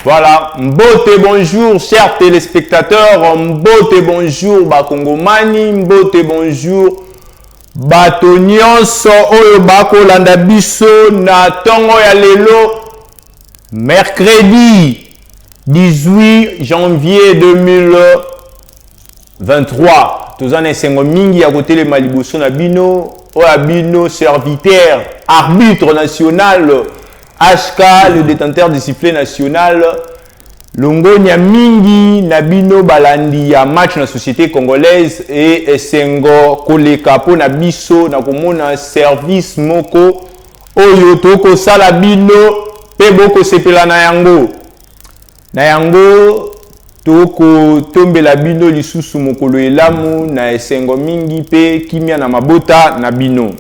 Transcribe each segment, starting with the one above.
Voilà, mbote bonjour chers téléspectateurs, mbote bonjour bakongomani, mbote bonjour bato nyonso oyo bakolanda biso na tongo ya lelo mercredi 18 janvier 2023. Tozana esengo mingi ya kotelema liboso na bino oya bino serviteur arbitre national HK, le détenteur du sifflet national, Longonia Mingi, Nabino Balandi, ya match na société congolaise et Sengo Koleka po na biso na komona service moko oyo toko sala bino pe boko sepela na yango. Na yango toko tombela bino lisusu mokolo elamu na Sengo Mingi pe kimia na mabota na bino.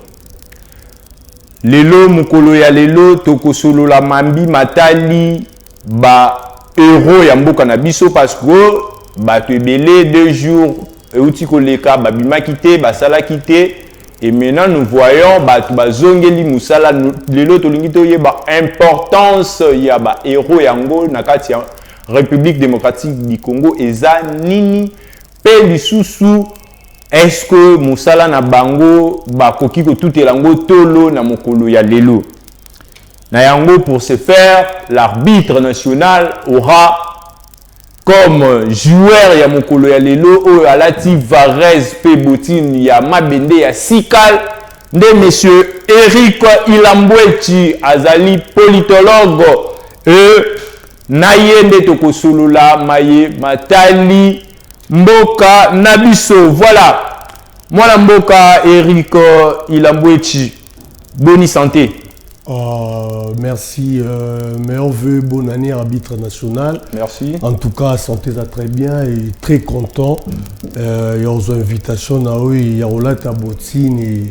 Lelo mukolo ya lelo toko solo la mambi matali ba euro ya mboka na biso parce que ba to ebele 2 jours euti koleka ba bima kité ba sala kité et maintenant nous voyons ba to bazongeli musala lelo to lingi to yeba importance ya ba euro yango na kati ya République démocratique du Congo eza nini pe lisusu. Est-ce que Moussala na bango bakoki ko tout elango tolo na mokolo ya lelo? Na yango pour ce faire, l'arbitre national aura comme joueur ya mokolo ya lelo o alati Varese pe Botine ya mabende ya Sikal de monsieur Eric Ilambwechi azali politologue et nayende tokosolola maye matali Mboka Nabiso, voilà. Moi la Mboka Eric Ilambwechi. Bonne santé. Merci. Meilleur vœu, bonne année arbitre national. Merci. En tout cas, santé ça très bien et très content. Il y a aux invitations, il y a Olata Botine et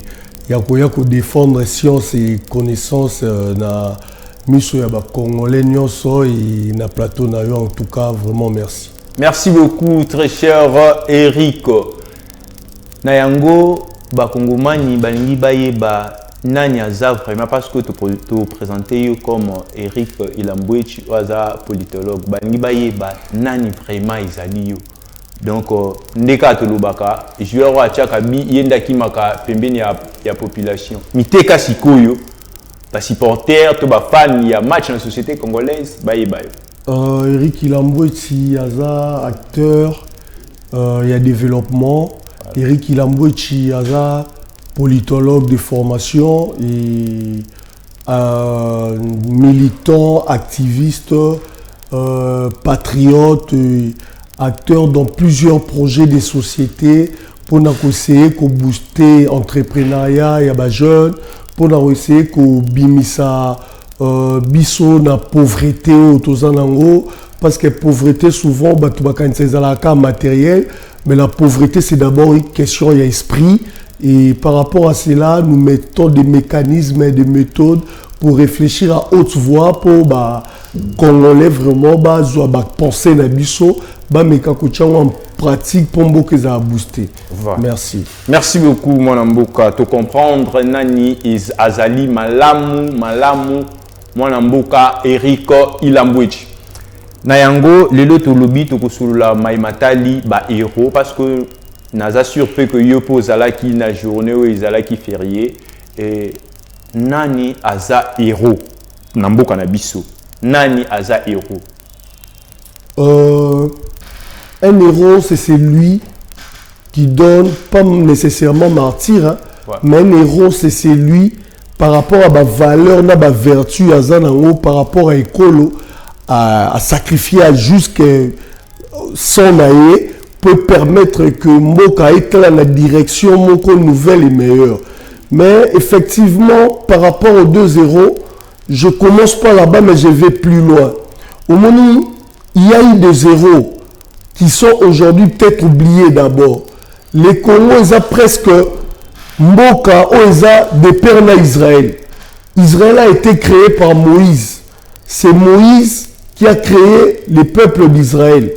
il y a défendre science et connaissance na miso ya ba Congolais nyonso et na plateau na yo. En tout cas, vraiment merci. Merci beaucoup, très cher Eric. Nayango, bakongomani balingi bayeba nani aza vraiment parce que tu présenter comme Eric Ilambwechi aza politologue. Balingi bayeba nani vraiment izali yo. Donc ndeka tolobaka joueur wa chaka bi yenda kimaka pembeni ya population. Miteka sikoyo ba supporter to ba fan ya match na société congolaise bayeba yo. Eric Ilambwechi aza acteur, il y a développement. Voilà. Eric Ilambwechi aza politologue de formation et militant, activiste, patriote, acteur dans plusieurs projets de société pour essayer de booster l'entrepreneuriat et les jeunes, pour essayer de bimisa biso na pauvreté autozanango parce que pauvreté souvent batubaka matériel mais la pauvreté c'est d'abord une question de esprit et par rapport à cela nous mettons des mécanismes et des méthodes pour réfléchir à haute voix pour qu'on enlève vraiment penser na biso meka en pratique pour beaucoup ça booster. Voilà. Merci. Merci beaucoup mon Mboka to comprendre nani is azali malamu Mwana Mboka Eric Ilambwechi. Nayango lelo tolobi tokosulula maimatali ba héros parce que naza surpris que yo pozala ki na journée ou izala ki férié et nani aza héros na mboka na biso. Nani aza héros? Un héros c'est celui qui donne pas nécessairement martyr hein, ouais. Mais un héros c'est celui par rapport à ma valeur, na ma vertu, par rapport à écolo, à sacrifier jusqu'à son aïe, peut permettre que Moka éclate la direction, Moko nouvelle et meilleure. Mais effectivement, par rapport aux 2-0, je commence pas là-bas, mais je vais plus loin. Au moment où il y a eu des héros qui sont aujourd'hui peut-être oubliés d'abord. Les Congos, ils ont presque Mboka Oeza de père d'Israël. Israël a été créé par Moïse. C'est Moïse qui a créé les peuples d'Israël,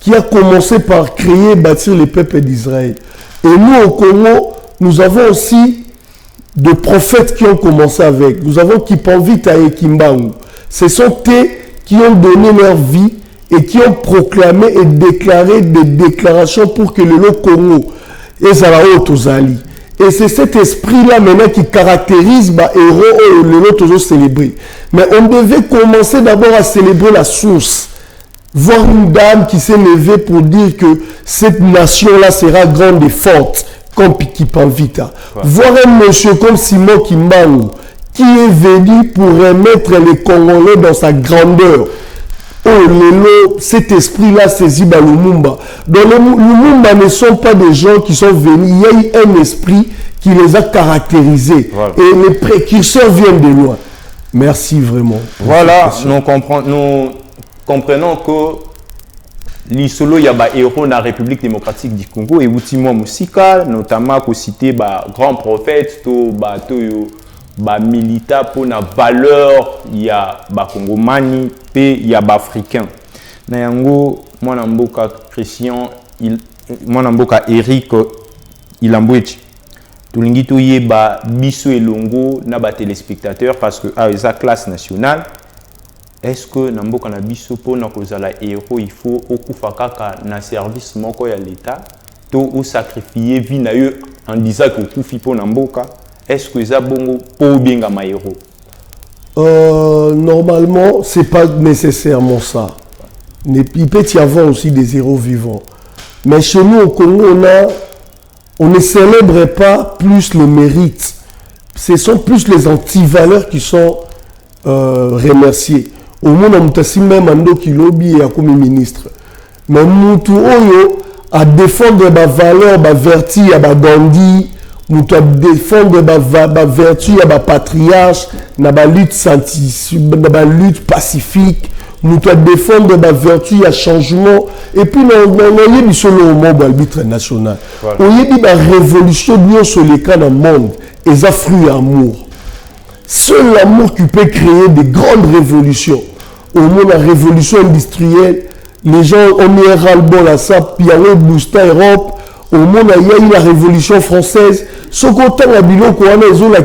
qui a commencé par créer et bâtir les peuples d'Israël. Et nous au Congo, nous avons aussi des prophètes qui ont commencé avec. Nous avons Kipamvita et Kimbangu. Ce sont eux qui ont donné leur vie et qui ont proclamé et déclaré des déclarations pour que le Congo et Zalao Tozali. Et c'est cet esprit-là maintenant qui caractérise les héros et le toujours célébrer. Mais on devait commencer d'abord à célébrer la source. Voir une dame qui s'est levée pour dire que cette nation-là sera grande et forte, comme Pikipanvita. Ouais. Voir un monsieur comme Simon Kimbangu, qui est venu pour remettre les Congolais dans sa grandeur. Oh, cet esprit-là saisit Lumumba. Donc, les Lumumba ne sont pas des gens qui sont venus. Il y a eu un esprit qui les a caractérisés. Voilà. Et les précurseurs viennent de loin. Merci vraiment. Voilà, nous comprenons que l'Isolo, il y a des héros dans la République démocratique du Congo et Outimwa Moussika, notamment pour citer grands prophètes, militaires pour la valeur, il y a Congomani, il y a Africain. Nayango, moi namboka Christian, moi namboka Eric Ilambouchi. Tulingi toye biso elongo na ba téléspectateurs parce que eza classe nationale. Est-ce que namboka na biso pour na kozala héros il faut okufa kaka na service moko ya l'état to ou sacrifier vie na yo en disant que okufi pour namboka? Est-ce que ça bongo pour bien ma héros? Normalement, c'est pas nécessairement ça. Il peut y avoir aussi des héros vivants. Mais chez nous au Congo, on ne célèbre pas plus les mérites. Ce sont plus les antivaleurs qui sont remerciés. Au monde, on a même un qui lobby et comme ministre. Mais Moutou Oyo a défendre ma valeur, ma vertu, ma Gandhi. Nous devons défendre la vertu, la patriarche, la lutte pacifique. Nous devons défendre la vertu, le changement. Et puis, nous avons solo au monde arbitre national. On a dit la révolution sur les cas dans le monde. Et ça fruit amour. Seul l'amour qui peut créer des grandes révolutions. Au monde, la révolution industrielle, les gens ont mis un ras-le-bol à ça, puis il y a eu booster Europe. Au monde, il y a eu la Révolution française. Ce côté,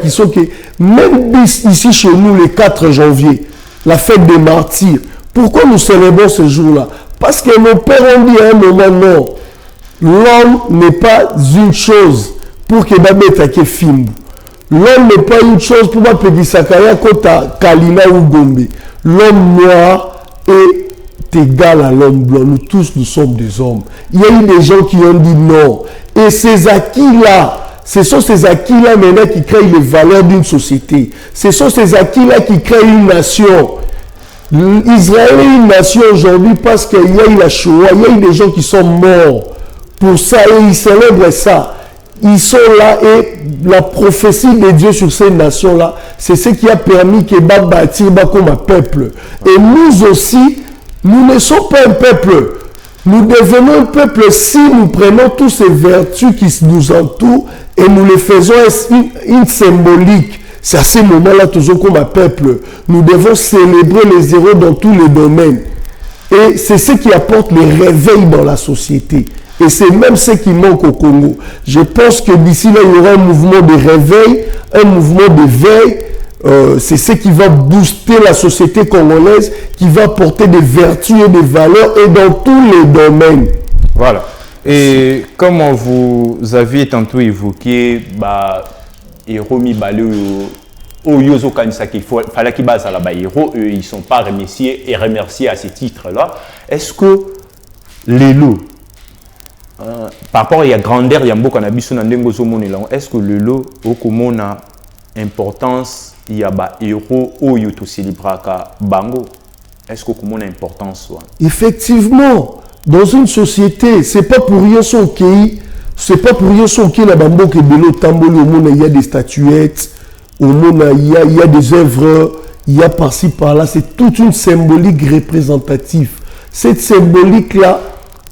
qui sont que même ici chez nous, le 4 janvier, la fête des martyrs, pourquoi nous célébrons ce jour-là? Parce que nos pères ont dit à un moment, non, l'homme n'est pas une chose pour que Babeta ke Fimbu. L'homme n'est pas une chose pour que Sakaya Kota Kalina ou Gombe. L'homme noir est égal à l'homme blanc. Nous tous, nous sommes des hommes. Il y a eu des gens qui ont dit non. Et ces acquis-là, ce sont ces acquis-là maintenant qui créent les valeurs d'une société. Ce sont ces acquis-là qui créent une nation. Israël est une nation aujourd'hui parce qu'il y a eu la Shoah, il y a eu des gens qui sont morts pour ça et ils célèbrent ça. Ils sont là et la prophétie de Dieu sur ces nations-là, c'est ce qui a permis que bâtir comme un peuple. Et nous aussi, nous ne sommes pas un peuple. Nous devenons un peuple si nous prenons toutes ces vertus qui nous entourent et nous les faisons une symbolique. C'est à ce moment-là, toujours comme un peuple, nous devons célébrer les héros dans tous les domaines. Et c'est ce qui apporte le réveil dans la société. Et c'est même ce qui manque au Congo. Je pense que d'ici là, il y aura un mouvement de réveil, un mouvement de veille. C'est ce qui va booster la société congolaise, qui va porter des vertus et des valeurs et dans tous les domaines. Voilà. Et comme vous avez tantôt évoqué, Héromi Balé au Yozo Kanisaki, il fallait qu'ils basent à la héros, ils ne sont pas remerciés à ce titre-là. Est-ce que les loups, par rapport à la grandeur, il y a beaucoup de est-ce que le lot, au commun, a importance, il y a des héros au Yoto Célibraka Bango? Est-ce que commun a importance? Effectivement, dans une société, c'est pas pour rien son pays. C'est pas pour rien qu'il y a il y a des statuettes, il y a des œuvres, il y a par-ci par-là. C'est toute une symbolique représentative. Cette symbolique-là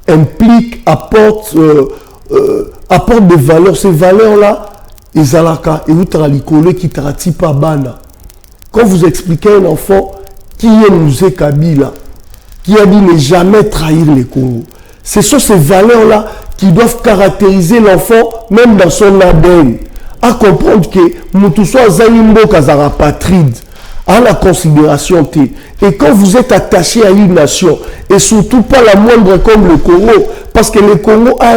implique, apporte des valeurs. Ces valeurs-là, ils ont qui pas bana. Quand vous expliquez à un enfant qui est Musée Kabila, qui a dit ne jamais trahir les Congo, ce sont ces valeurs-là qui doivent caractériser l'enfant, même dans son ADN. À comprendre que Moutousso Zalimbo Kazara Patride, à la considération T. Et quand vous êtes attaché à une nation, et surtout pas la moindre comme le Congo, parce que le Congo a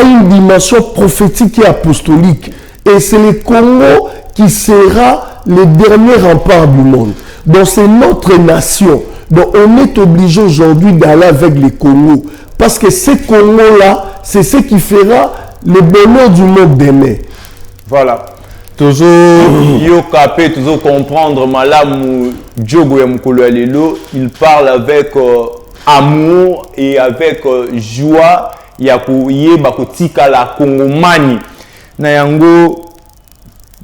une dimension prophétique et apostolique. Et c'est le Congo qui sera le dernier rempart du monde. Donc c'est notre nation. Donc on est obligé aujourd'hui d'aller avec le Congo. Parce que ce Congo-là, c'est ce qui fera le bonheur du monde demain. Voilà. Toujours yokape, toujours comprendre malamu Diogo ya mukolo lelo, il parle avec amour et avec joie ya kuyeba kotika la kongomani na yango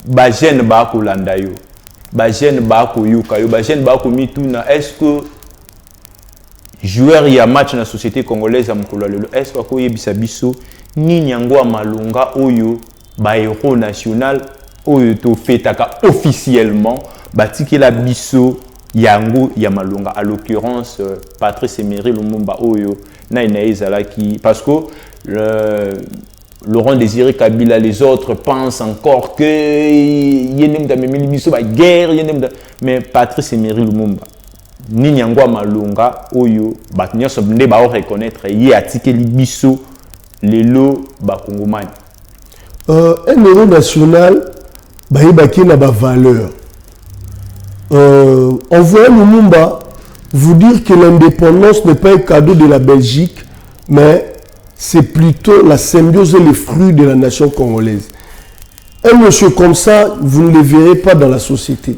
ba jeune ba kolanda yo, ba jeune ba koyoka yo, ba jeune ba komituna, est-ce que joueur ya match na société congolaise ya mukolo lelo, est-ce que koyebisa biso nini yango malonga oyo ba héros national oyo to fetaka officiellement batiki la biso yango ya malonga, à l'occurrence Patrice Emery Lumumba oyo na inaizala qui parce que Laurent Désiré Kabila, les autres pensent encore que yenem da memeli biso ba guerre yenem da, mais Patrice Emery Lumumba nini yango malonga oyo bat nyonso nde ba reconnaître ye atiki li biso lelo ba kongomani. Un héros national, il n'a pas valeur. En voyant Lumumba vous dire que l'indépendance n'est pas un cadeau de la Belgique, mais c'est plutôt la symbiose et les fruits de la nation congolaise. Un monsieur comme ça, vous ne le verrez pas dans la société.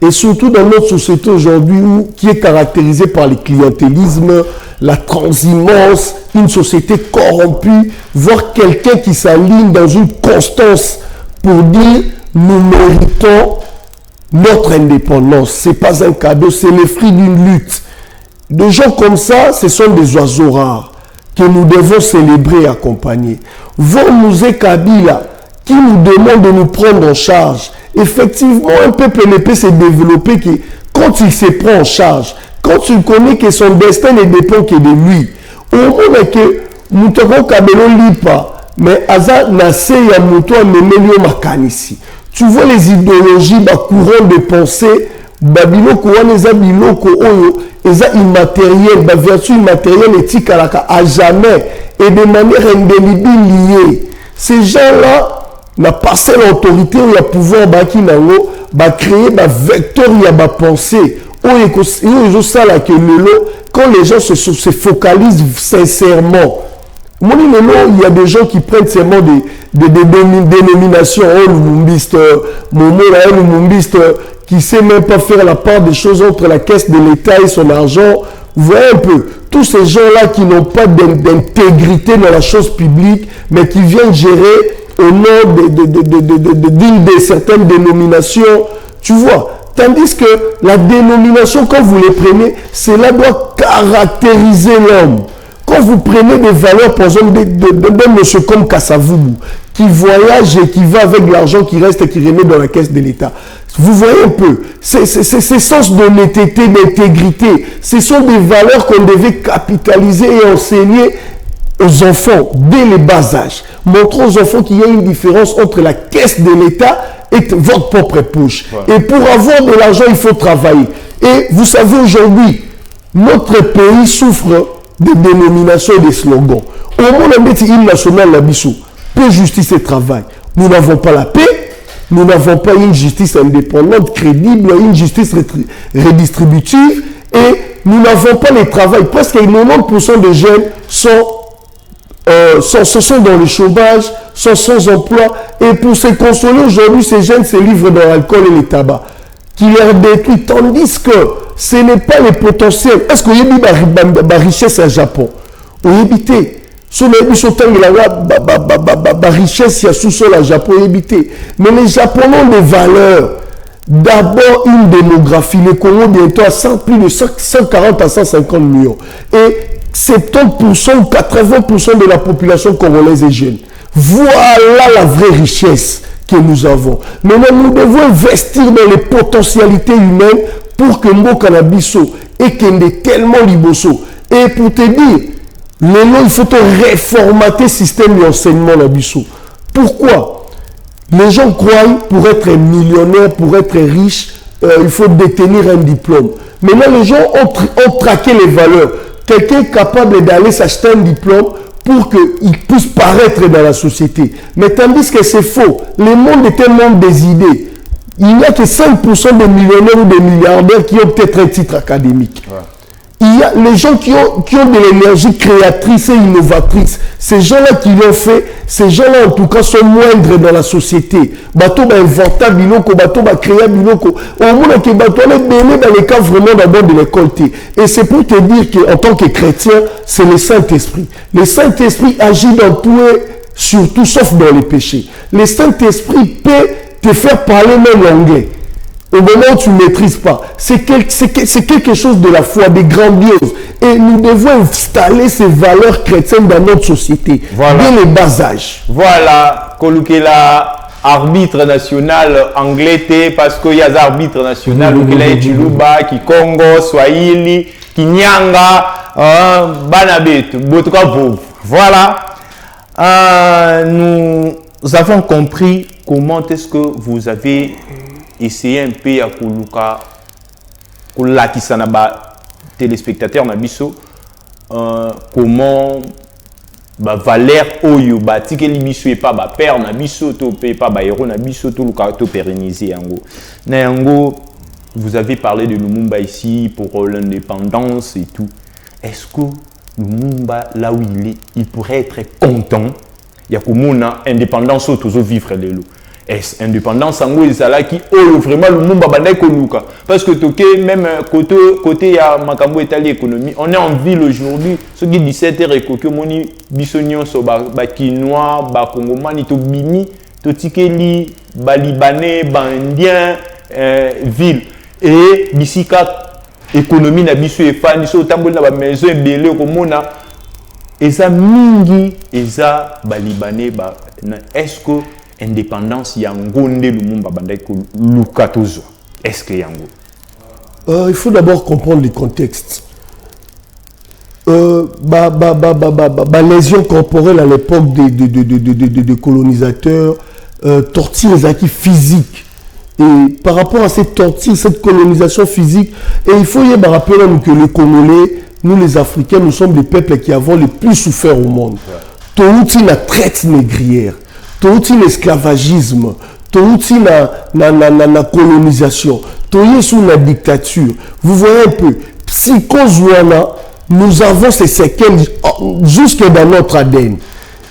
Et surtout dans notre société aujourd'hui qui est caractérisée par le clientélisme, la transhumance, une société corrompue, voir quelqu'un qui s'aligne dans une constance pour dire nous méritons notre indépendance. Ce n'est pas un cadeau, c'est le fruit d'une lutte. Des gens comme ça, ce sont des oiseaux rares que nous devons célébrer et accompagner. Voir Mouzé Kabila qui nous demande de nous prendre en charge. Effectivement, un peuple ne peut se développer que quand il se prend en charge, quand il connaît que son destin ne dépend que de lui. Au moment que Moutoko Kabelo Lipa, mais Aza Nassé ya Mouto Memelio Makanisi. Tu vois les idéologies, les courants de pensée, Babiloko, les Abiloko, les immatériels, les vertus immatérielles éthiques à jamais et de manière indélébile liée. Ces gens-là, na passé l'autorité ou le pouvoir baki nango ba créer ba vecteur ya ba pensée ou ça là que quand les gens se focalisent sincèrement. Moi il y a des gens qui prennent seulement des dénominations lumumbiste momo là lumumbiste qui sait même pas faire la part des choses entre la caisse de l'État et son argent. Vous voyez un peu tous ces gens là qui n'ont pas d'intégrité dans la chose publique mais qui viennent gérer au nom de certaines dénominations, tu vois. Tandis que la dénomination, quand vous les prenez, cela doit caractériser l'homme. Quand vous prenez des valeurs, par exemple, d'un monsieur comme Kassavubu, qui voyage et qui va avec l'argent qui reste et qui remet dans la caisse de l'État. Vous voyez un peu, ces sens d'honnêteté, d'intégrité, ce sont des valeurs qu'on devait capitaliser et enseigner aux enfants dès le bas âge. Montrons aux enfants qu'il y a une différence entre la caisse de l'État et votre propre poche. Ouais. Et pour avoir de l'argent, il faut travailler. Et vous savez, aujourd'hui, notre pays souffre de dénominations et de slogans. Au moment où l'hymne national la bissou, paix, justice et travail. Nous n'avons pas la paix, nous n'avons pas une justice indépendante, crédible, une justice redistributive, et nous n'avons pas le travail. Presque 90% des jeunes sont dans le chômage, sont sans emploi, et pour se consoler aujourd'hui, ces jeunes se livrent dans l'alcool et le tabac, qui leur détruit, tandis que ce n'est pas le potentiel. Est-ce qu'il y a une richesse au Japon? Oui, sur les richesse, il y a sous-sol au Japon, mais les Japonais ont des valeurs. D'abord, une démographie. Le Congo bientôt à plus de 140 à 150 millions. Et 70% ou 80% de la population congolaise est jeune. Voilà la vraie richesse que nous avons. Maintenant, nous devons investir dans les potentialités humaines pour que Mboka na biso et qu'il est tellement liboso. Et pour te dire, il faut réformater le système d'enseignement na biso. Pourquoi? Les gens croient pour être millionnaire, pour être riche, il faut détenir un diplôme. Maintenant, les gens ont traqué les valeurs. Quelqu'un est capable d'aller s'acheter un diplôme pour qu'il puisse paraître dans la société. Mais tandis que c'est faux. Le monde est un monde des idées. Il n'y a que 5% des millionnaires ou des milliardaires qui ont peut-être un titre académique. Ouais. Il y a les gens qui ont de l'énergie créatrice et innovatrice. Ces gens-là qui l'ont fait, ces gens-là en tout cas sont moindres dans la société. Bateau va inventer biloko, bateau va créer biloko. Au moins que bateau est béni dans les cas vraiment d'abord de l'écolté. Et c'est pour te dire qu'en tant que chrétien, c'est le Saint-Esprit. Le Saint-Esprit agit dans tout et surtout sauf dans les péchés. Le Saint-Esprit peut te faire parler même l'anglais. Au moment où tu ne maîtrises pas, c'est quelque chose de la foi, de grandiose. Et nous devons installer ces valeurs chrétiennes dans notre société, voilà. Dès le bas âge. Voilà, Kolukela, arbitre national anglais, parce qu'il y a des arbitres nationaux, qui est Chiluba, qui Congo, Swahili, qui Nyanga, Banabet, Botukapov. Voilà, nous avons compris comment est-ce que vous avez essayer un peu à koluka kolakisa na ba téléspectateurs na biso comment ba valeur oyo ba tikeli biso et pas ba père na biso to pe pas ba héros na biso to luka to pérenniser yango na yango. Vous avez parlé de Lumumba ici pour l'indépendance et tout. Est-ce que Lumumba là où il pourrait être content ya komona indépendance au toujours vivre les lots. Est-ce indépendance en gros là qui vraiment le monde bandai koluka parce que toké même côté ya makambo état l'économie on est en ville aujourd'hui ce qui 17h et que moni bisonnion so ba quinois ba congomani to bimi to tikeli ba libanais ba indien ville et bisika économie na biso e fani so tambola ba maison ebele ko mona eza mingi eza ba libanais ba est-ce que indépendance yangonde Lumumba bandeko lukatozo est-ce que yango il faut d'abord comprendre le contexte. Lésion corporelle à l'époque des colonisateurs, torture les acquis physiques. Et par rapport à cette torture, cette colonisation physique, et il faut y rappeler que les Congolais, nous les Africains, nous sommes des peuples qui avons le plus souffert au monde. Tout la traite négrière. Tout l'esclavagisme, tout la colonisation, tout sous la dictature. Vous voyez un peu, psychosouana, nous avons ces séquelles jusque dans notre ADN.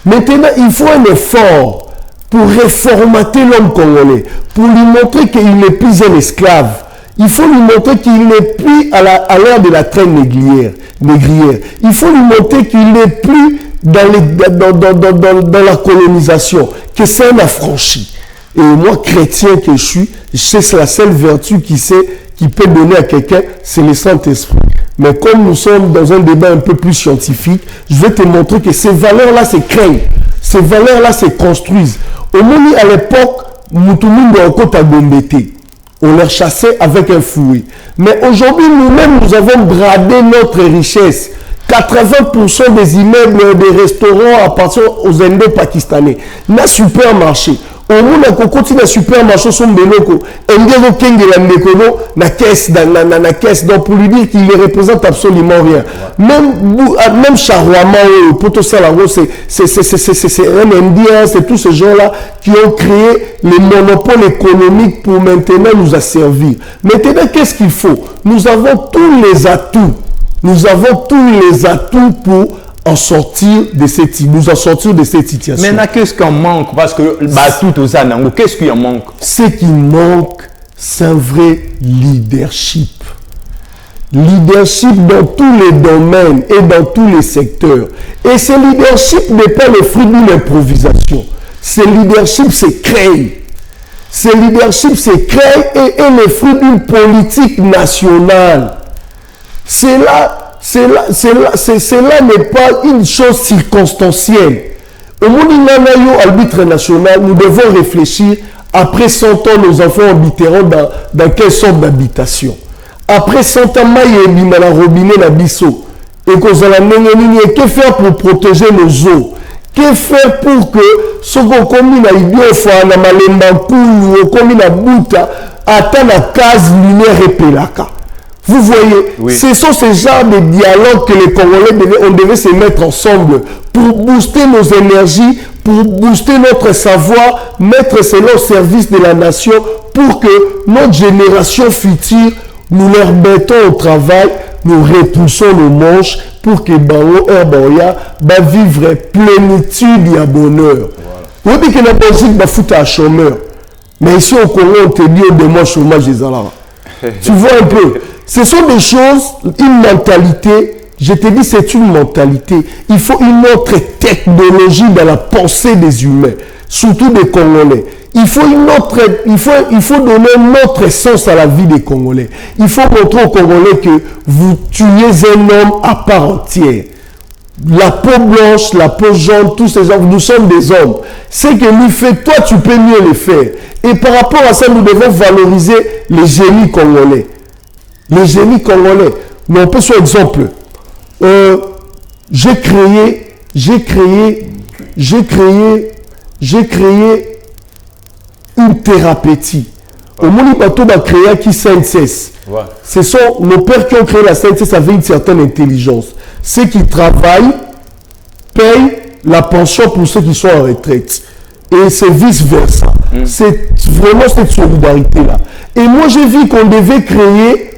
Maintenant, il faut un effort pour réformater l'homme congolais, pour lui montrer qu'il n'est plus un esclave. Il faut lui montrer qu'il n'est plus à l'heure de la traite négrière. Il faut lui montrer qu'il n'est plus dans la colonisation, que c'est un affranchi. Et moi, chrétien que je suis, c'est la seule vertu qui peut donner à quelqu'un, c'est le Saint-Esprit. Mais comme nous sommes dans un débat un peu plus scientifique, je vais te montrer que ces valeurs-là se créent, ces valeurs-là se construisent. Au moment à l'époque, Moutoumoun de Okota Gombete, on les chassait avec un fouet. Mais aujourd'hui, nous-mêmes, nous avons bradé notre richesse. 80% des immeubles, des restaurants appartiennent aux Indo-Pakistanais. Na supermarché. Au monde, on continue à supermarché sont des locaux. Engelo Kenge la Nekono, na caisse, donc pour lui dire qu'il ne représente absolument rien. Même Charwama, Poto Salango, c'est un Indien, c'est tous ces gens-là qui ont créé les monopoles économiques pour maintenant nous asservir. Maintenant, qu'est-ce qu'il faut? Nous avons tous les atouts. Nous avons tous les atouts pour en sortir de cette situation. Maintenant, qu'est-ce qu'on manque? Parce que qu'est-ce qu'il en manque? Ce qui manque, c'est un vrai leadership. Leadership dans tous les domaines et dans tous les secteurs. Et ce leadership n'est pas le fruit d'une improvisation. Ce leadership se crée. Ce leadership se crée et est le fruit d'une politique nationale. Cela n'est pas une chose circonstancielle. Au monde où arbitre national, nous devons réfléchir. Après 100 ans, nos enfants habiteront dans quelle sorte d'habitation? Après 100 ans, il y a un robinet, la bisso. Et que faire pour protéger nos eaux? Que faire pour que ce qu'on commune à Idiofa, na Malemba Koulou, commune à Bouta, atteint la case lunaire et Pelaka. Vous voyez, oui. Ce sont ces genres de dialogues que les Congolais devait se mettre ensemble pour booster nos énergies, pour booster notre savoir, mettre cela au service de la nation pour que notre génération future, nous leur mettons au travail, nous repoussons nos manches pour que Bango Herboya va vivre plénitude et bonheur. Vous dites que la Belgique va foutre un chômeur. Mais ici au Congo, on te dit de moi chômage des alarmes. Tu vois un peu. Ce sont des choses, une mentalité. Je te dis, c'est une mentalité. Il faut une autre technologie dans la pensée des humains, surtout des Congolais. Il faut donner un autre sens à la vie des Congolais. Il faut montrer aux Congolais que vous tuez un homme à part entière. La peau blanche, la peau jaune, tous ces hommes, nous sommes des hommes. Ce que lui fait, toi, tu peux mieux le faire. Et par rapport à ça, nous devons valoriser les génies congolais. Les génies congolais. Mais on peut, sur exemple, j'ai créé une thérapeutie. Au Moni Bateau a créé qui CNCS. Ce sont nos pères qui ont créé la CNCS avec une certaine intelligence. Ceux qui travaillent payent la pension pour ceux qui sont en retraite. Et c'est vice-versa. C'est vraiment cette solidarité-là. Et moi, j'ai vu qu'on devait créer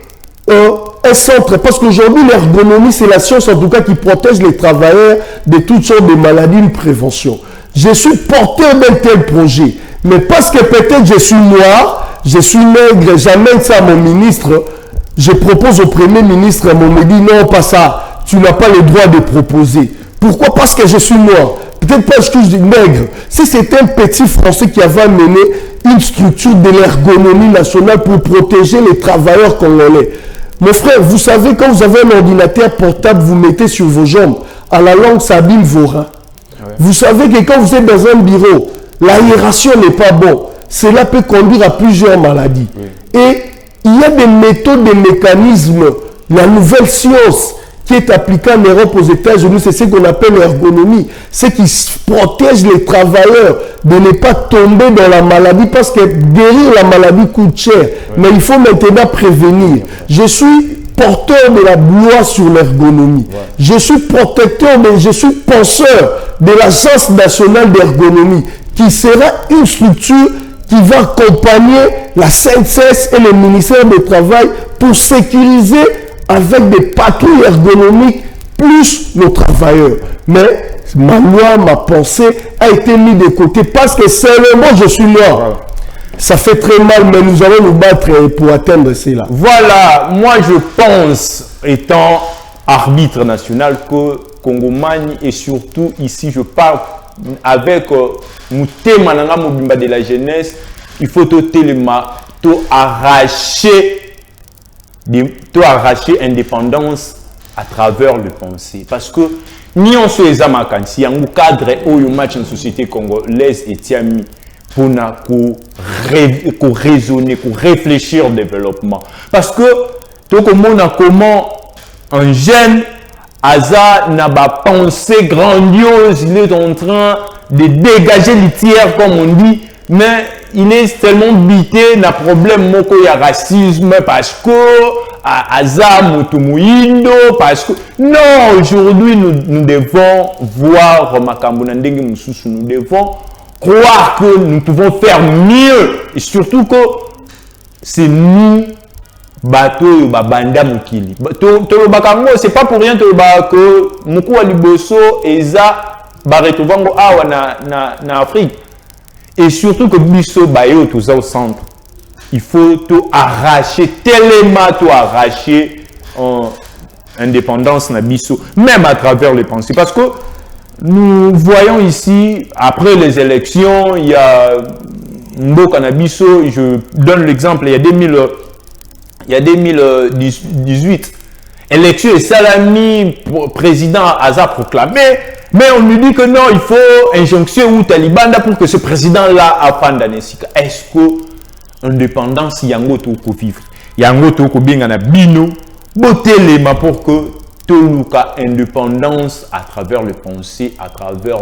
un centre. Parce qu'aujourd'hui, l'ergonomie, c'est la science, en tout cas, qui protège les travailleurs de toutes sortes de maladies, une prévention. Je suis porteur d'un tel projet. Mais parce que peut-être je suis noir, je suis nègre, j'amène ça à mon ministre, je propose au Premier ministre, on me dit non, pas ça, tu n'as pas le droit de proposer. Pourquoi? Parce que je suis noir. Peut-être parce que je dis nègre. Si c'était un petit Français qui avait amené une structure de l'ergonomie nationale pour protéger les travailleurs congolais. Mon frère, vous savez, quand vous avez un ordinateur portable, vous mettez sur vos jambes, à la langue, ça abîme vos reins. Ouais. Vous savez que quand vous êtes dans un bureau, l'aération n'est pas bonne. Cela peut conduire à plusieurs maladies. Oui. Et il y a des méthodes, des mécanismes, la nouvelle science qui est appliquée en Europe, aux États-Unis, c'est ce qu'on appelle l'ergonomie. C'est qui protège les travailleurs de ne pas tomber dans la maladie parce que guérir la maladie coûte cher. Oui. Mais il faut maintenant prévenir. Je suis porteur de la loi sur l'ergonomie. Ouais. Je suis protecteur, mais je suis penseur de l'Agence nationale d'ergonomie qui sera une structure qui va accompagner la CNCS et le ministère du Travail pour sécuriser avec des patrouilles ergonomiques plus nos travailleurs. Mais ma loi, ma pensée a été mise de côté parce que seulement je suis noir. Ça fait très mal, mais nous allons nous battre pour atteindre cela. Voilà, moi je pense, étant arbitre national, que Congomagne et surtout ici, je parle avec Moutéma Nanga Mobimba de la jeunesse, il faut arracher indépendance à travers le pensée. Parce que ni on se les a makansi, il y a un cadre où il match une société congolaise et tiami pour raisonner, pour réfléchir au développement. Parce que tout le monde a comment un jeune Aza n'a pas pensée grandiose, il est en train de dégager l'itière comme on dit, mais il est tellement bité, n'a problème moko ya racisme parce que Aza Mutumuindo, parce que non, aujourd'hui nous devons voir Makambo Ndenge Mususu, nous devons croire que nous pouvons faire mieux et surtout que c'est nous bateau banda mukili to bakango c'est pas pour rien que muku wa liboso eza bareto vango awa na Afrique et surtout que biso bayo tout ça au centre il faut tout arracher tellement tout arracher en indépendance na biso même à travers les pensées parce que nous voyons ici après les élections il y a Mboka na biso, je donne l'exemple, il y a 2018, élection et Salami, président Aza proclamé, mais on nous dit que non, il faut injonction ou Talibanda pour que ce président-là apprenne d'Anesika. Est-ce que l'indépendance, Yango Toko vivre, Yango Toko bien na bino, botelema pour que toluka indépendance à travers le pensée, à travers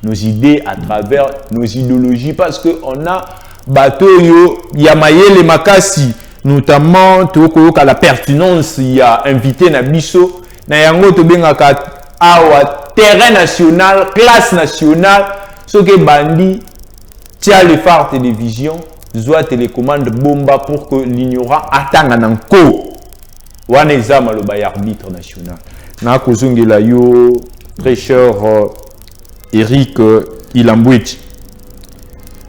nos idées, à travers nos idéologies, parce que on a bateau yo yamayele makasi, notamment à la pertinence, il y a invité Nabiso na yango to bengaka awa terrain national, classe nationale, ce que bandi tia le phare télévision, soit télécommande bomba pour que l'ignorant attende en co. Wana exam le bay arbitre national. Na kozongela yo très cher Eric Ilambwiti.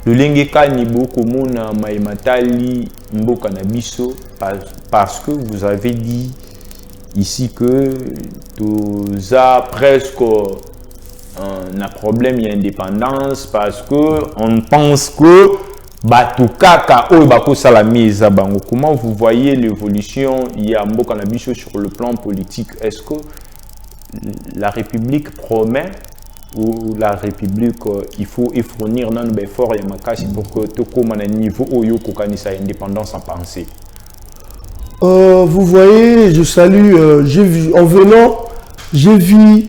Le lengeka ni boko mona maimatali mboka na biso parce que vous avez dit ici que tu as presque un problème d'indépendance parce que on pense que batukaka o bako salami za bango. Comment vous voyez l'évolution il y a mboka na biso sur le plan politique? Est-ce que la République promet ou la République il faut fournir nan effort ya makasi pour que to comme un niveau oyo kokanisa indépendance en pensée? Vous voyez, je salue, j'ai vu, en venant, j'ai vu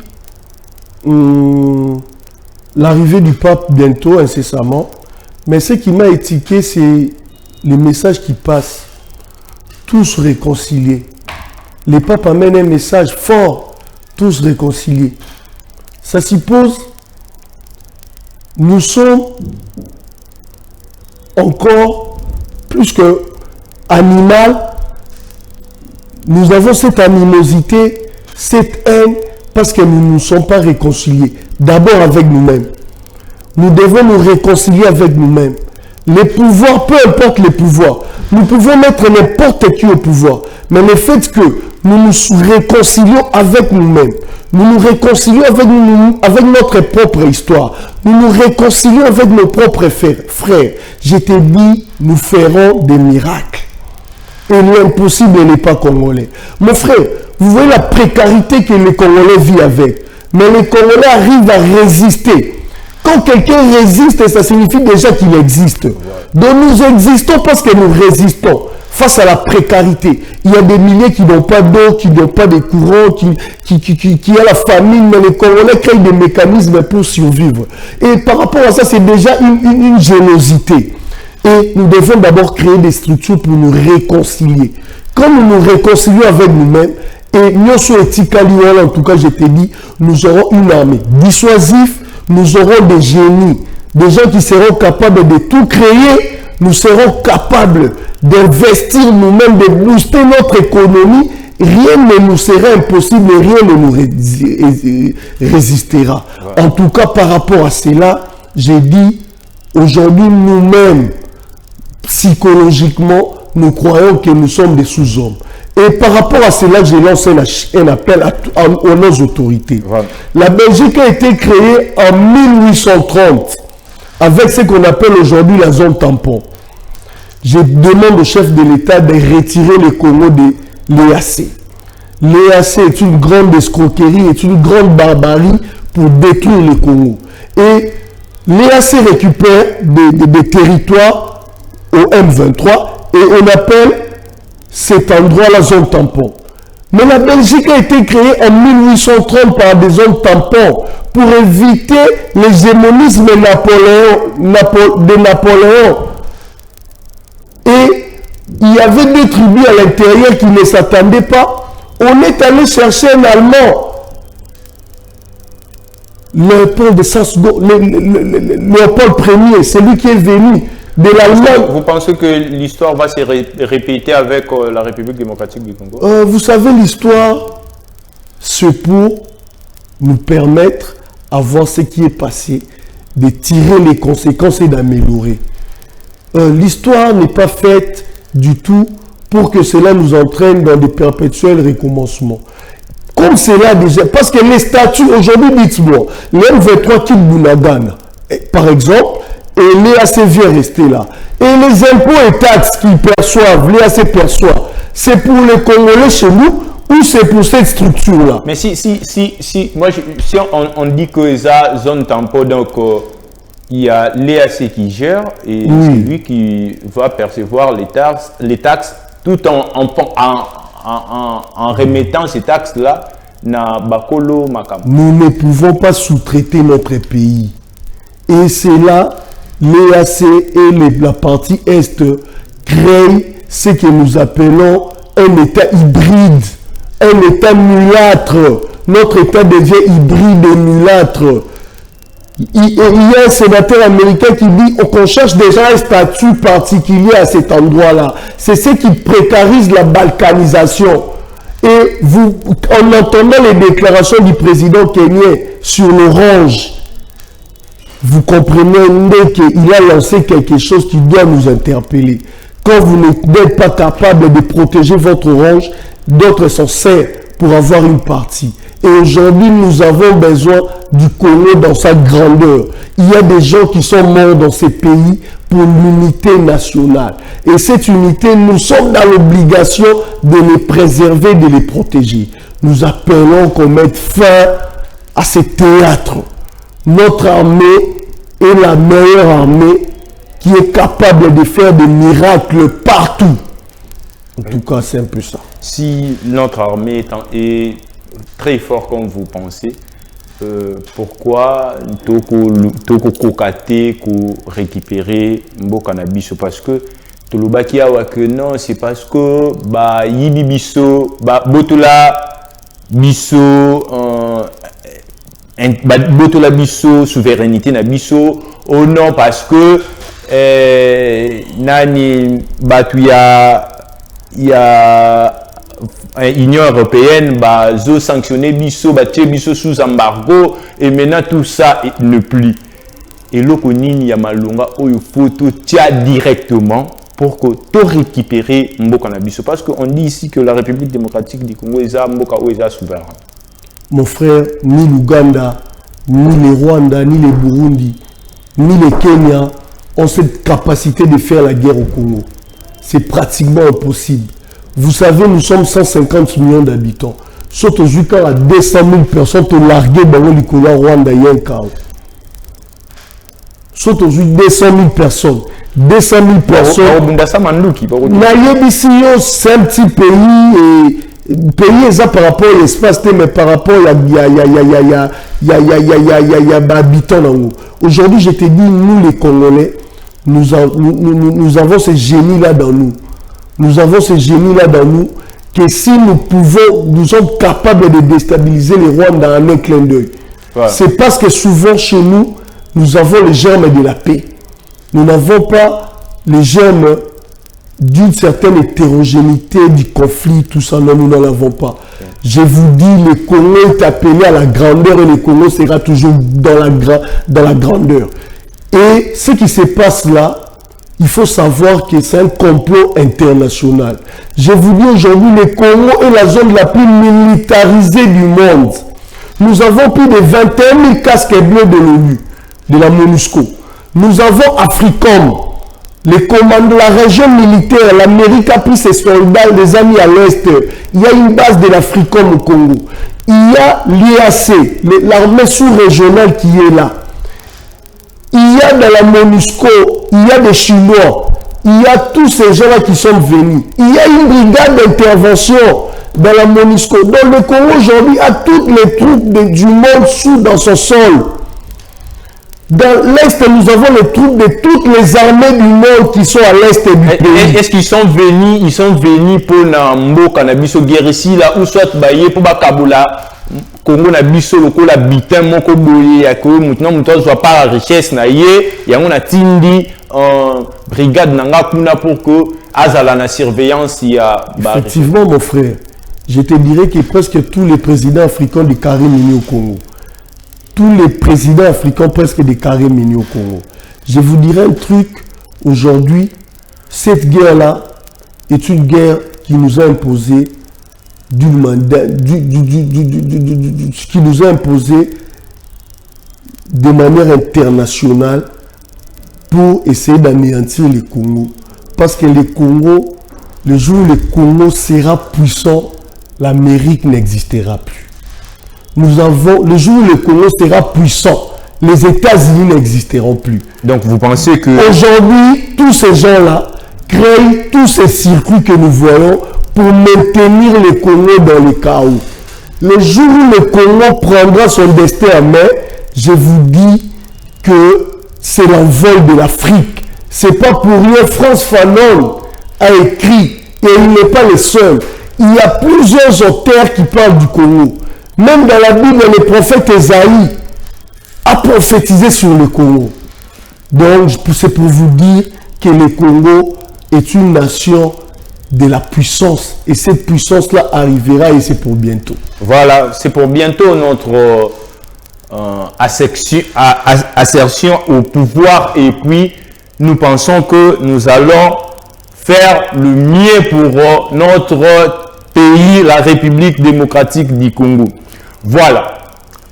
l'arrivée du pape bientôt, incessamment, mais ce qui m'a étiqué, c'est les messages qui passent, tous réconciliés. Les papes amènent un message fort, tous réconciliés. Ça suppose, nous sommes encore plus que animal. Nous avons cette animosité, cette haine, parce que nous ne nous sommes pas réconciliés. D'abord avec nous-mêmes. Nous devons nous réconcilier avec nous-mêmes. Les pouvoirs, peu importe les pouvoirs, nous pouvons mettre n'importe qui au pouvoir. Mais le fait que nous nous réconcilions avec nous-mêmes, nous nous réconcilions avec notre propre histoire, nous nous réconcilions avec nos propres frères. Je te dis, nous ferons des miracles. Et l'impossible n'est pas congolais. Mon frère, vous voyez la précarité que les Congolais vivent avec. Mais les Congolais arrivent à résister. Quand quelqu'un résiste, ça signifie déjà qu'il existe. Donc nous existons parce que nous résistons face à la précarité. Il y a des milliers qui n'ont pas d'eau, qui n'ont pas de courant, qui a la famine, mais les Congolais créent des mécanismes pour survivre. Et par rapport à ça, c'est déjà une générosité. Et nous devons d'abord créer des structures pour nous réconcilier. Quand nous nous réconcilions avec nous-mêmes, et nous sommes en tout cas, je t'ai dit, nous aurons une armée dissuasive, nous aurons des génies, des gens qui seront capables de tout créer, nous serons capables d'investir nous-mêmes, de booster notre économie. Rien ne nous sera impossible, rien ne nous résistera. Ouais. En tout cas, par rapport à cela, j'ai dit, aujourd'hui, nous-mêmes, psychologiquement, nous croyons que nous sommes des sous-hommes. Et par rapport à cela, j'ai lancé un appel aux nos autorités. Ouais. La Belgique a été créée en 1830 avec ce qu'on appelle aujourd'hui la zone tampon. Je demande au chef de l'État de retirer le Congo de l'EAC. L'EAC est une grande escroquerie, est une grande barbarie pour détruire le Congo. Et l'EAC récupère des territoires au M23 et on appelle cet endroit la zone tampon. Mais la Belgique a été créée en 1830 par des zones tampons pour éviter l'hégémonisme de Napoléon. Et il y avait deux tribus à l'intérieur qui ne s'attendaient pas. On est allé chercher un Allemand, Léopold Ier, c'est lui qui est venu de l'Allemagne. Vous pensez que l'histoire va se répéter avec la République démocratique du Congo? Vous savez, l'histoire, c'est pour nous permettre, à voir ce qui est passé, de tirer les conséquences et d'améliorer. L'histoire n'est pas faite du tout pour que cela nous entraîne dans des perpétuels recommencements. Comme cela déjà, parce que les statuts, aujourd'hui, dites-moi, les M23 quittent Bunagana, par exemple, et l'EAC vient rester là. Et les impôts et taxes qu'ils perçoivent, l'EAC perçoit, c'est pour les Congolais chez nous ou c'est pour cette structure-là? Mais si on dit que ça zone tampon, donc il y a l'EAC qui gère et oui, c'est lui qui va percevoir les taxes tout en en remettant ces taxes-là na bakolo makam. Nous ne pouvons pas sous-traiter notre pays. Et c'est là, l'EAC et la partie Est créent ce que nous appelons un État hybride, un État mulâtre. Notre État devient hybride et mulâtre. Il y a un sénateur américain qui dit qu'on cherche déjà un statut particulier à cet endroit-là. C'est ce qui précarise la balkanisation. Et vous, en entendant les déclarations du président kenyan sur l'orange, vous comprenez qu'il a lancé quelque chose qui doit nous interpeller. Quand vous n'êtes pas capable de protéger votre orange, d'autres s'en servent pour avoir une partie. Et aujourd'hui, nous avons besoin du Congo dans sa grandeur. Il y a des gens qui sont morts dans ces pays pour l'unité nationale. Et cette unité, nous sommes dans l'obligation de les préserver, de les protéger. Nous appelons qu'on mette fin à ce théâtre. Notre armée est la meilleure armée qui est capable de faire des miracles partout. En tout cas, c'est un peu ça. Si notre armée est très fort comme vous pensez, pourquoi toko kokate ko récupérer mboka na biso? Parce que tolobaki awa que non, c'est parce que ba yibi biso ba botola biso botola biso souveraineté na biso. Oh non, parce que nani batu ya Union européenne zo sanctionner biso batie biso sous embargo et maintenant tout ça ne plie. Et l'okonini ya malunga oyo photo tia directement pour que to récupérer mboka na biso, parce qu'on dit ici que la République démocratique du Congo est mboka oyo souverain. Mon frère, ni l'Ouganda, ni le Rwanda, ni le Burundi, ni le Kenya ont cette capacité de faire la guerre au Congo. C'est pratiquement impossible. Vous savez, nous sommes 150 millions d'habitants. Surtout quand à 200 000 personnes ont largué dans le Rwanda, il y a un chaos. Surtout 200 000 personnes. 200 000 personnes. C'est un petit pays et par rapport à l'espace, mais par rapport à habitants. Aujourd'hui, je te dis, nous les Congolais, nous avons ce génie-là dans nous. Nous avons ce génie-là dans nous, que si nous sommes capables de déstabiliser les Rwandais en un clin d'œil. Ouais. C'est parce que souvent chez nous, nous avons les germes de la paix. Nous n'avons pas les germes d'une certaine hétérogénéité du conflit, tout ça, non, nous n'en avons pas. Ouais. Je vous dis, le Congo est appelé à la grandeur et le Congo sera toujours dans la grandeur. Et ce qui se passe là, il faut savoir que c'est un complot international. Je vous dis aujourd'hui, le Congo est la zone la plus militarisée du monde. Nous avons plus de 21 000 casques bleus de l'ONU, de la MONUSCO. Nous avons Africom, les commandos, la région militaire, l'Amérique a pris ses soldats, les amis à l'Est. Il y a une base de l'Africom au Congo. Il y a l'IAC, l'armée sous-régionale qui est là. Il y a dans la MONUSCO, il y a des Chinois, il y a tous ces gens-là qui sont venus. Il y a une brigade d'intervention dans la MONUSCO. Donc le Congo aujourd'hui a toutes les troupes du monde dans son sol. Dans l'Est, nous avons les troupes de toutes les armées du monde qui sont à l'Est du pays. Est-ce qu'ils sont venus pour Nambo, Cannabis, guerre ici, là, ou soit Baye, pour Bakabula? Congo na biso lokola bitin moko boye ya ko mutuna muto zo pas la richesse na ye ya on a tindi brigade nanga kuna pour que azala na surveillance ya effectivement mon frère, je te dirais que presque tous les présidents africains de carré mini au Congo, tous les présidents africains presque de carré mini au Congo. Je vous dirais un truc aujourd'hui, cette guerre là est une guerre qui nous a imposé qui nous a imposé de manière internationale pour essayer d'anéantir le Congo. Parce que le Congo, le jour où le Congo sera puissant, l'Amérique n'existera plus. Le jour où le Congo sera puissant, les États-Unis n'existeront plus. Donc vous pensez que... Aujourd'hui, tous ces gens-là créent tous ces circuits que nous voyons pour maintenir le Congo dans le chaos. Le jour où le Congo prendra son destin en main, je vous dis que c'est l'envol de l'Afrique. C'est pas pour rien. France Fanon a écrit, et il n'est pas le seul. Il y a plusieurs auteurs qui parlent du Congo. Même dans la Bible, le prophète Esaïe a prophétisé sur le Congo. Donc, c'est pour vous dire que le Congo est une nation de la puissance. Et cette puissance-là arrivera et c'est pour bientôt. Voilà, c'est pour bientôt notre assertion au pouvoir. Et puis, nous pensons que nous allons faire le mieux pour notre pays, la République démocratique du Congo. Voilà.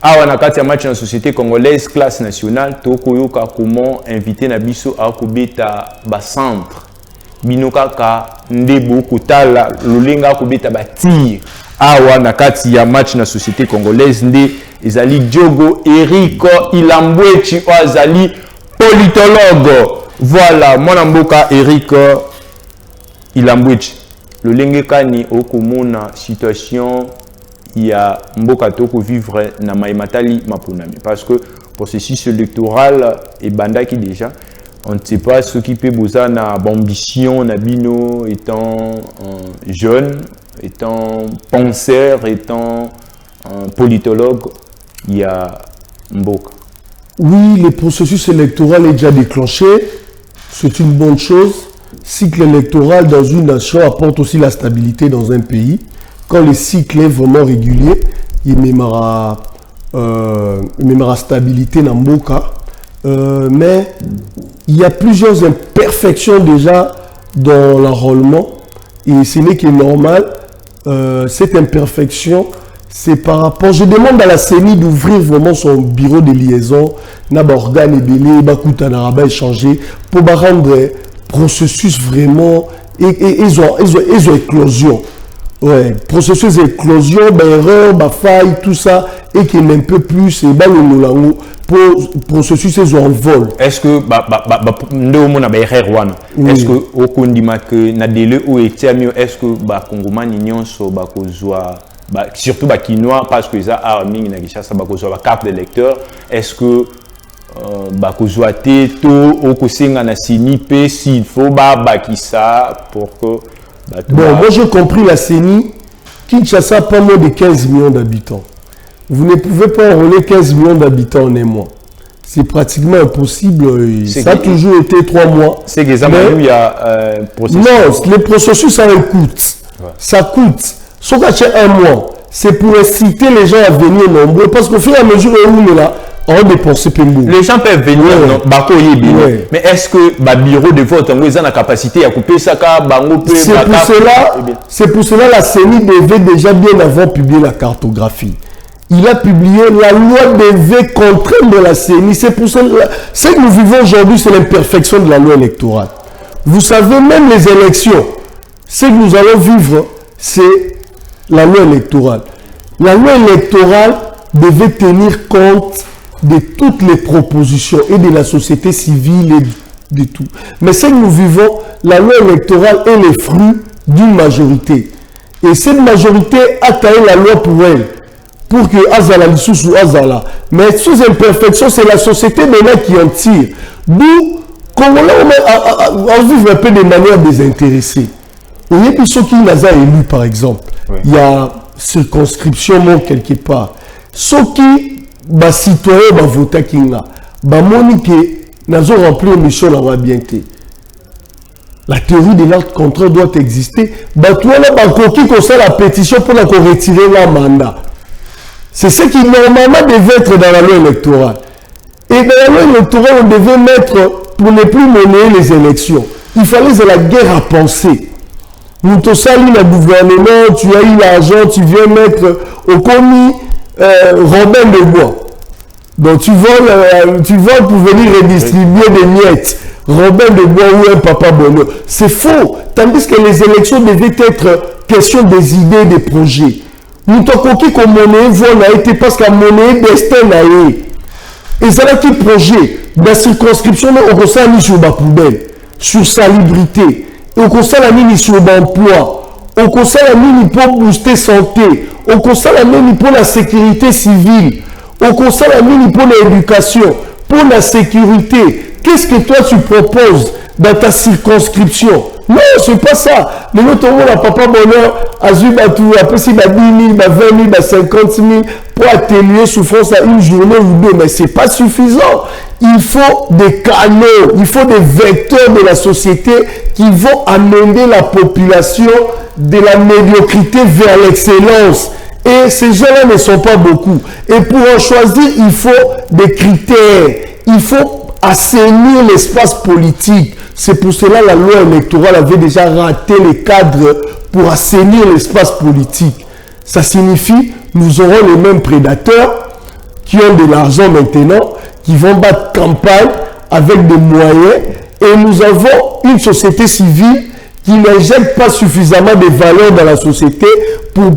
Awa na kati ya match na société congolaise classe nationale tokoyoka comment inviter na biso a kobeta ba centre binoka ka ndebo kotala lolenga kobeta ba tir awa na kati ya match na société congolaise nde ezali Diogo Eric Ilambwechi azali politologue. Voilà mwana mboka Eric Ilambwechi lolenge kani okomona situation ya mboka toko vivre na maimatali mapunami parce que processus électoral et bandaki déjà on ne sait pas ce qui peut boza na ambition na bino étant jeune, étant penseur, étant politologue, il y a mboka. Oui, le processus électoral est déjà déclenché, c'est une bonne chose. Cycle électoral dans une nation apporte aussi la stabilité dans un pays. Quand le cycle est vraiment régulier, il mènera stabilité dans Mboka. Mais il y a plusieurs imperfections déjà dans l'enrôlement. Et ce n'est que normal. Cette imperfection, c'est par rapport... Je demande à la CENI d'ouvrir vraiment son bureau de liaison. N'a organe et belé, bakuta naraba échanger pour rendre le processus vraiment... Et ils ont éclosion. Ouais, processus d'éclosion, erreur, faille, tout ça, et qui n'un peu plus, et le processus est en vol. Est-ce que, est-ce que, au condiment que, na délai où était mieux, est-ce que, Congomani nyonso, surtout, Kinois, parce que ça a mis une carte de lecteur, est-ce que, Bakozouate, au Kosenga na sinipe, s'il faut, Bakisa, pour que, bon, moi j'ai compris la CENI, Kinshasa a pas moins de 15 millions d'habitants. Vous ne pouvez pas enrôler 15 millions d'habitants en un mois. C'est pratiquement impossible. Ça a toujours été 3 mois. C'est que il y a processus. Non, le processus a un coût. Ouais. Ça coûte. Ce qu'on achète un mois, c'est pour inciter les gens à venir nombreux. Parce qu'au fur et à mesure où on est là, on dépense Pembo. Les gens peuvent venir, ouais. Mais est-ce que le bureau de vote a la capacité à couper ça? C'est pour cela la CENI devait déjà bien avant publier la cartographie. Il a publié la loi devait contraindre la CENI. C'est pour cela ce que nous vivons aujourd'hui, c'est l'imperfection de la loi électorale. Vous savez, même les élections, ce que nous allons vivre, c'est la loi électorale. La loi électorale devait tenir compte de toutes les propositions et de la société civile et de tout. Mais ce que nous vivons, la loi électorale est le fruit d'une majorité. Et cette majorité a taillé la loi pour elle, pour que Azala ou Azala. Mais sous imperfection, c'est la société maintenant qui en tire. D'où, Congolais, on vit un peu de manière désintéressée. Vous voyez, puis ceux qui nous ont élus, par exemple, oui. Il y a circonscription quelque part. Ceux qui citoyens va voter kinga ba monique nazo remplir mission na bien té. La théorie de l'acte contraire doit exister. Ba toi là ba koki ko ça la pétition pour la retirer la mandat. C'est ce qui normalement devait être dans la loi électorale. Et dans la loi électorale, on devait mettre pour ne plus mener les élections. Il fallait de la guerre à penser. Nous te saluons le gouvernement, tu as eu l'argent, tu viens mettre au commis Robin de Bois. Donc tu voles pour venir redistribuer des miettes. Robin de Bois ou un papa bonheur. C'est faux. Tandis que les élections devaient être question des idées, des projets. Nous t'avons dit que monnaie voilà été parce que la monnaie destin là et ça là qui projet la circonscription on constate mis sur la poubelle, sur salubrité, et on constate la mis sur l'emploi, au conseil la mini pour booster santé, au conseil la mini pour la sécurité civile, au conseil la mini pour l'éducation, pour la sécurité. Qu'est-ce que toi tu proposes dans ta circonscription? Non, c'est pas ça. Mais nous, on a papa bonheur, Azul Batou, après si 10 000, 20 000, 50 000 pour atténuer souffrance à une journée ou deux. Mais c'est pas suffisant. Il faut des canaux, il faut des vecteurs de la société qui vont amener la population de la médiocrité vers l'excellence. Et ces gens-là ne sont pas beaucoup. Et pour en choisir, il faut des critères. Il faut assainir l'espace politique. C'est pour cela que la loi électorale avait déjà raté les cadres pour assainir l'espace politique. Ça signifie que nous aurons les mêmes prédateurs qui ont de l'argent maintenant, qui vont battre campagne avec des moyens. Et nous avons une société civile qui n'injecte pas suffisamment de valeurs dans la société pour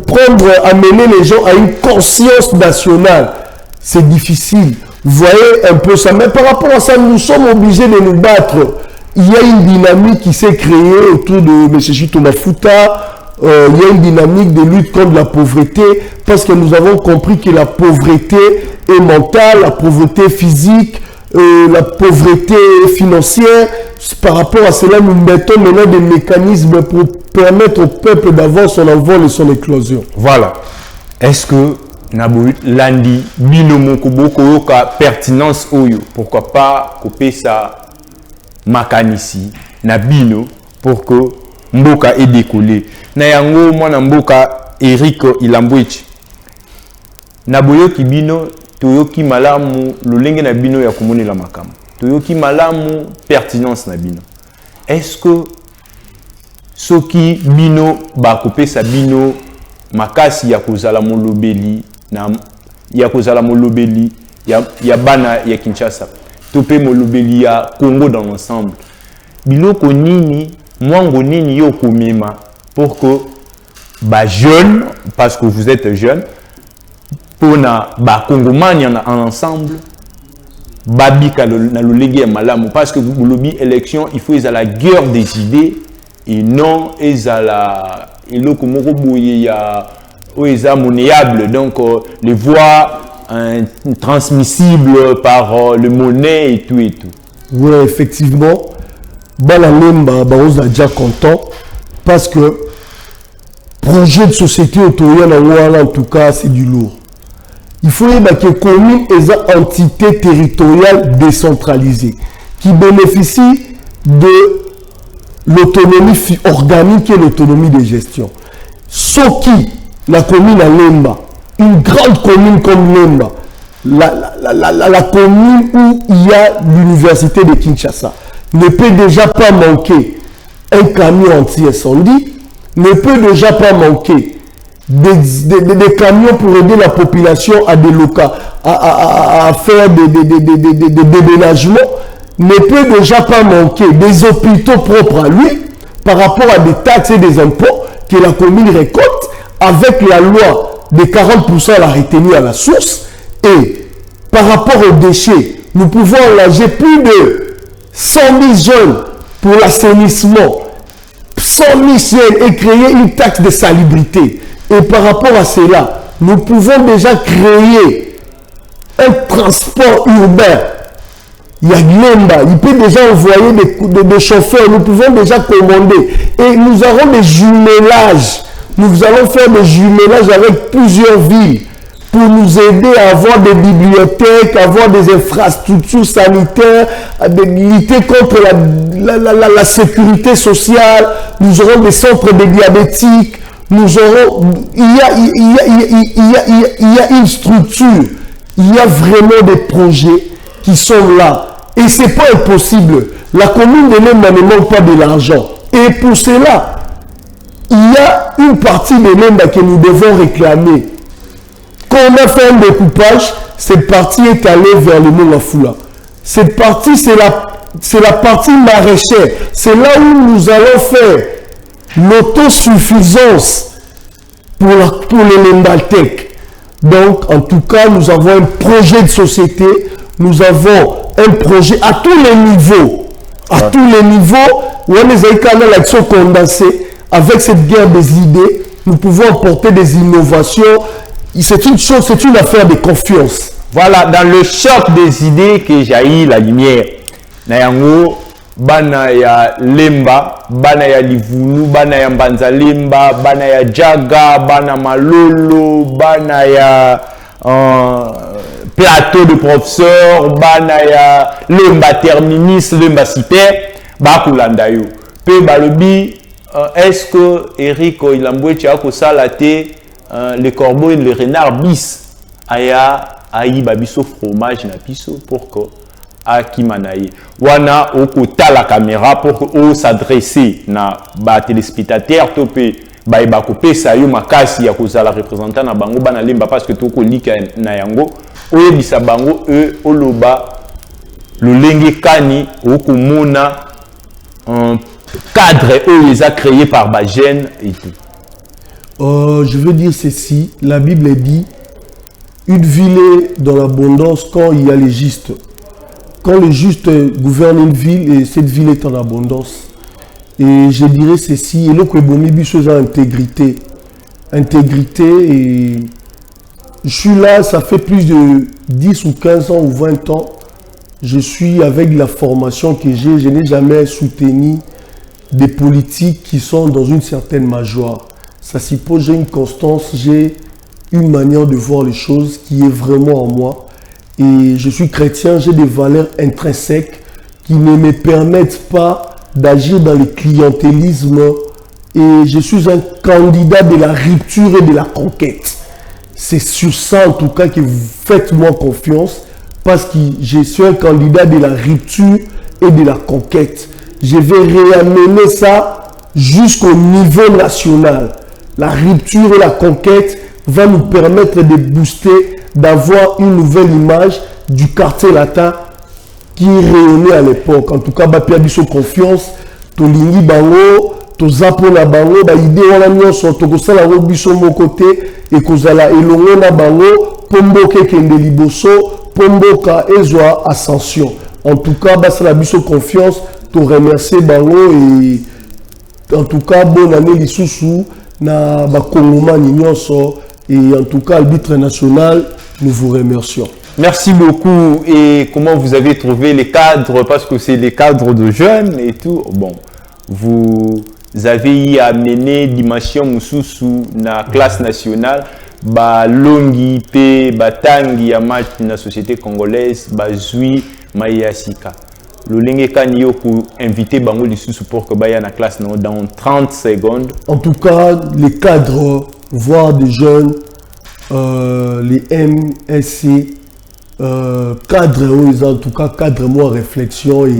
amener les gens à une conscience nationale. C'est difficile. Vous voyez un peu ça. Mais par rapport à ça, nous sommes obligés de nous battre. Il y a une dynamique qui s'est créée autour de M. Chito Mafuta. Il y a une dynamique de lutte contre la pauvreté parce que nous avons compris que la pauvreté est mentale, la pauvreté physique, la pauvreté financière. Par rapport à cela, nous mettons maintenant des mécanismes pour permettre au peuple d'avoir son envol et son éclosion. Voilà. Est-ce que Naboui Landi Binomo Kuboko ka pertinence oyo? Pourquoi pas couper ça makanisi na bino pour que Mboka ait décollé. Na yango mwana Mboka Eric Ilambwich. Naboyo kibino toyoki malamu lolenge na bino ya komoni la makam. Toyoki malamu pertinence na bino. Est-ce que soki bino ba couper sa bino makasi ya kozala molobeli na ya kozala molobeli ya bana ya Kinshasa topé molobeli ya Congo dans l'ensemble biloko nini mwango nini yo komema pour que ba jeune parce que vous êtes jeune pour na ba congomani en ensemble babika na lolenge ya malamu parce que vous lobi élection il faut la guerre des idées et non ezala eloko moko boye ya oeza monnayable donc les voix transmissibles par le monnaie et tout et tout. Oui, effectivement, Balalemba Barosa déjà content parce que projet de société autonome en tout cas c'est du lourd. Il faut que les communes aient une entité territoriale décentralisée qui bénéficie de l'autonomie organique et l'autonomie de gestion. Soki, la commune à Lemba, une grande commune comme Lemba, la commune où il y a l'université de Kinshasa, ne peut déjà pas manquer un camion anti-incendie, ne peut déjà pas manquer des camions pour aider la population à à faire des déménagements, ne peut déjà pas manquer des hôpitaux propres à lui par rapport à des taxes et des impôts que la commune récolte avec la loi de 40% à la retenue à la source. Et par rapport aux déchets, nous pouvons engager plus de 100 000 jeunes pour l'assainissement, 100 000 jeunes et créer une taxe de salubrité. Et par rapport à cela, nous pouvons déjà créer un transport urbain. Il y a Glemba, il peut déjà envoyer des chauffeurs, nous pouvons déjà commander. Et nous aurons des jumelages. Nous allons faire des jumelages avec plusieurs villes pour nous aider à avoir des bibliothèques, avoir des infrastructures sanitaires, à lutter contre la sécurité sociale. Nous aurons des centres de diabétiques. Nous aurons, il y a une structure, il y a vraiment des projets qui sont là. Et ce n'est pas impossible. La commune de Lemba ne manque pas de l'argent. Et pour cela, il y a une partie de Lemba que nous devons réclamer. Quand on a fait un découpage, cette partie est allée vers le Mont Lafula. Cette partie, c'est la partie maraîchère. C'est là où nous allons faire l'autosuffisance pour les Lembaltèques. Donc, en tout cas, nous avons un projet de société. Nous avons un projet à tous les niveaux. À tous les niveaux, où on les a condensés avec cette guerre des idées, nous pouvons apporter des innovations. C'est une chose, c'est une affaire de confiance. Voilà, dans le choc des idées que jaillit la lumière. Nayango, bana ya lemba, bana ya livulu, bana ya mbanza lemba, bana ya jaga, bana malolo, bana ya plateau de professeur, bana ya lemba terminus, lemba super, bakulanda yo. Pe balobi, est-ce que Eric il a mboué tia ko salate le corbeau et le renard bis aya ayi babiso fromage na biso pour que akimanaye wana okota la caméra pour que s'adresser na ba téléspectateur topé ba kopesa yo makasi ya kozala représentant na bango bana lemba parce que toko lika na yango oyebisa bango oloba lolenge kani okomona un cadre où les a créé par Bajen et tout. Je veux dire ceci, la Bible dit une ville est dans l'abondance quand il y a les justes. Quand les justes gouvernent une ville et cette ville est en abondance. Et je dirais ceci, et le Kwebomi Bichos a intégrité. Intégrité, et je suis là, ça fait plus de 10 ou 15 ans ou 20 ans. Je suis avec la formation que j'ai, je n'ai jamais soutenu des politiques qui sont dans une certaine majeure. Ça suppose j'ai une constance, j'ai une manière de voir les choses qui est vraiment en moi. Et je suis chrétien, j'ai des valeurs intrinsèques qui ne me permettent pas d'agir dans le clientélisme. Et je suis un candidat de la rupture et de la conquête. C'est sur ça en tout cas que vous faites-moi confiance parce que je suis un candidat de la rupture et de la conquête. Je vais réamener ça jusqu'au niveau national. La rupture et la conquête va nous permettre de booster, d'avoir une nouvelle image du quartier latin qui rayonnait à l'époque. En tout cas, Bapia Biso confiance, Tolingi Bango, Tozapo na Bango, ba idée wana nyonso, Tokosala Biso mon côté, et Kozala Elongo na Bango, Pomboke Kende Liboso, Pomboka Ezwa Ascension. En tout cas, Basala Biso confiance, te remercier Bango et en tout cas, bonne année Lissousou, na Bakongoma Nyonso. Et en tout cas, arbitre national, nous vous remercions. Merci beaucoup. Et comment vous avez trouvé les cadres? Parce que c'est les cadres de jeunes et tout. Bon, vous avez amené dimension Moussousou na classe nationale. Ba longi pe batangi ya match na société congolaise. Ba zui Mayasika. Le lenge kanyo pour inviter Bango Lissousou pour que baya na classe dans 30 secondes. En tout cas, les cadres, voire des jeunes, les MSC, cadres, en tout cas, cadre moi réflexion et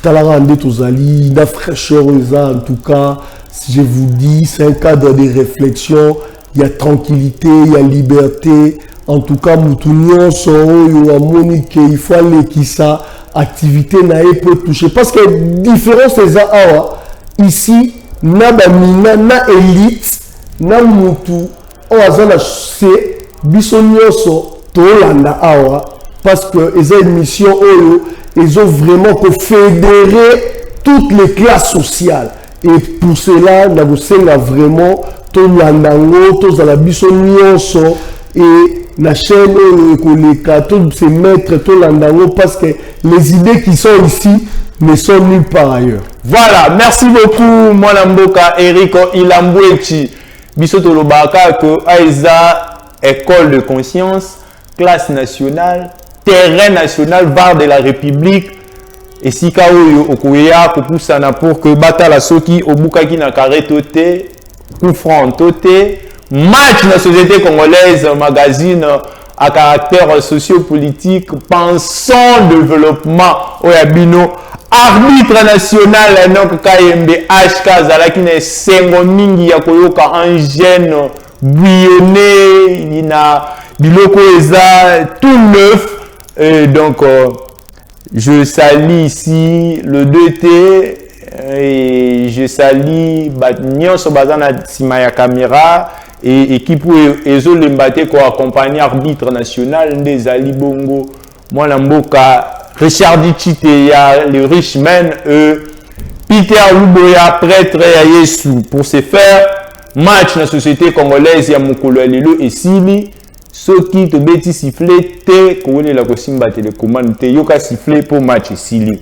talarande tozali, la fraîcheur, en tout cas, si je vous dis, c'est un cadre de réflexion, il y a tranquillité, il y a liberté, en tout cas, Moutounion, Soro, Monique, il faut aller qui ça, activité nae peut toucher, parce que différence c'est ça, ici, na bamina, na élite, na mutu, azana c'est biso nyonso tolanda awa parce que ils ont une mission oyo ils ont vraiment fédérer toutes les classes sociales et pour cela na bosenga vraiment tolanda ngo tozala biso nyonso et la chaîne koleka tous ces maîtres tolanda ngo parce que les idées qui sont ici ne sont nulle part ailleurs. Voilà, merci beaucoup Mwana Mboka Eric Ilambwechi. Bisoto Lobaka que Aïza, école de conscience, classe nationale, terrain national, VAR de la République, et si Kaoyo Okoya, Kopusana pour que Batala Soki, Obukaki Nakare Tote, Koufran Tote, match na société congolaise, magazine à caractère sociopolitique, pensons développement, Oyabino, arbitre national donc KMB HK Zalaki ne sengo mingi ya koyoka un jeune bouillonné il na biloko eza tout neuf et donc je salue ici le 2T et je salue nyonso bazana sima ya caméra et équipe ezo lembate ko accompagner arbitre national ndezali bongo Mwana Mboka Richard Dichite, il y a les riches men, Peter Luboya, prêtre à Yesu. Pour ce faire, match dans la société congolaise, il y a Mokolo Lelo et Sili. Ceux qui te bêtis siffler, te, qu'on est la cosimba télécommande, te yoka siffler pour match Sili.